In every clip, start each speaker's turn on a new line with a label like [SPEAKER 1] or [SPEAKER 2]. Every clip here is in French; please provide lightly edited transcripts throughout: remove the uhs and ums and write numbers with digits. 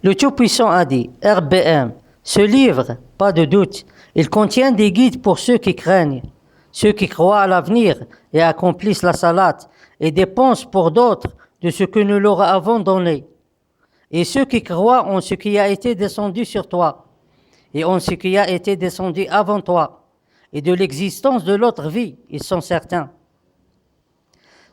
[SPEAKER 1] Le Tout-Puissant a dit, RBM, ce livre, pas de doute, il contient des guides pour ceux qui craignent, ceux qui croient à l'avenir et accomplissent la salate et dépensent pour d'autres de ce que nous leur avons donné, et ceux qui croient en ce qui a été descendu sur toi, et en ce qui a été descendu avant toi, et de l'existence de l'autre vie, ils sont certains.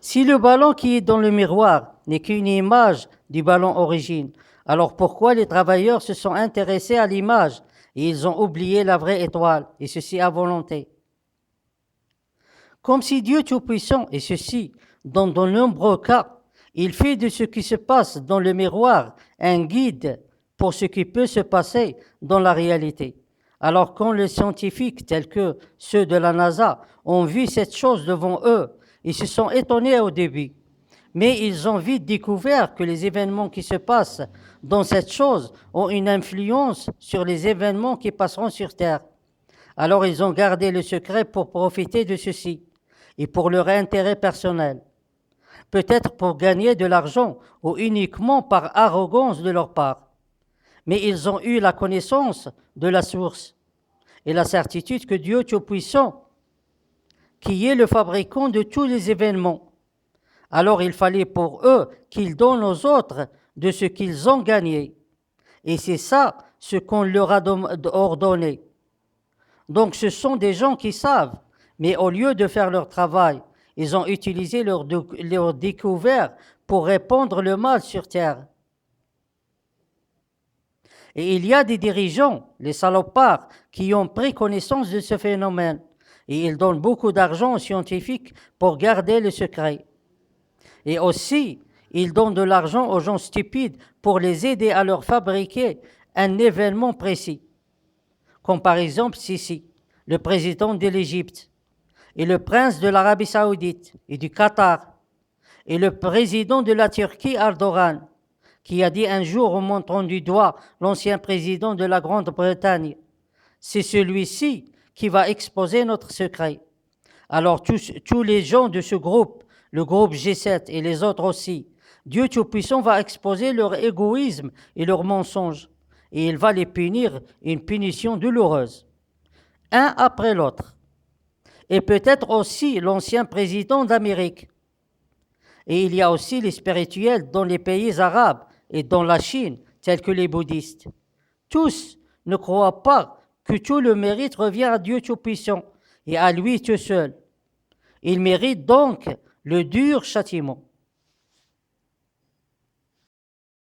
[SPEAKER 1] Si le ballon qui est dans le miroir n'est qu'une image du ballon origine, alors pourquoi les travailleurs se sont intéressés à l'image et ils ont oublié la vraie étoile, et ceci à volonté? Comme si Dieu Tout-Puissant, et ceci, dans de nombreux cas, il fait de ce qui se passe dans le miroir un guide pour ce qui peut se passer dans la réalité. Alors quand les scientifiques tels que ceux de la NASA ont vu cette chose devant eux, ils se sont étonnés au début. Mais ils ont vite découvert que les événements qui se passent dans cette chose ont une influence sur les événements qui passeront sur Terre. Alors ils ont gardé le secret pour profiter de ceci et pour leur intérêt personnel. Peut-être pour gagner de l'argent ou uniquement par arrogance de leur part. Mais ils ont eu la connaissance de la source et la certitude que Dieu Tout-Puissant, qui est le fabricant de tous les événements, alors il fallait pour eux qu'ils donnent aux autres de ce qu'ils ont gagné. Et c'est ça ce qu'on leur a ordonné. Donc ce sont des gens qui savent, mais au lieu de faire leur travail, ils ont utilisé leur découvert pour répandre le mal sur terre. Et il y a des dirigeants, les salopards, qui ont pris connaissance de ce phénomène. Et ils donnent beaucoup d'argent aux scientifiques pour garder le secret. Et aussi, ils donnent de l'argent aux gens stupides pour les aider à leur fabriquer un événement précis. Comme par exemple Sisi, le président de l'Égypte, et le prince de l'Arabie Saoudite et du Qatar, et le président de la Turquie, Erdogan, qui a dit un jour en montrant du doigt l'ancien président de la Grande-Bretagne, c'est celui-ci qui va exposer notre secret. Alors tous les gens de ce groupe, le groupe G7 et les autres aussi, Dieu Tout-Puissant va exposer leur égoïsme et leurs mensonges, et il va les punir une punition douloureuse, un après l'autre. Et peut-être aussi l'ancien président d'Amérique. Et il y a aussi les spirituels dans les pays arabes et dans la Chine, tels que les bouddhistes. Tous ne croient pas que tout le mérite revient à Dieu Tout-Puissant et à lui tout seul. Il mérite donc le dur châtiment.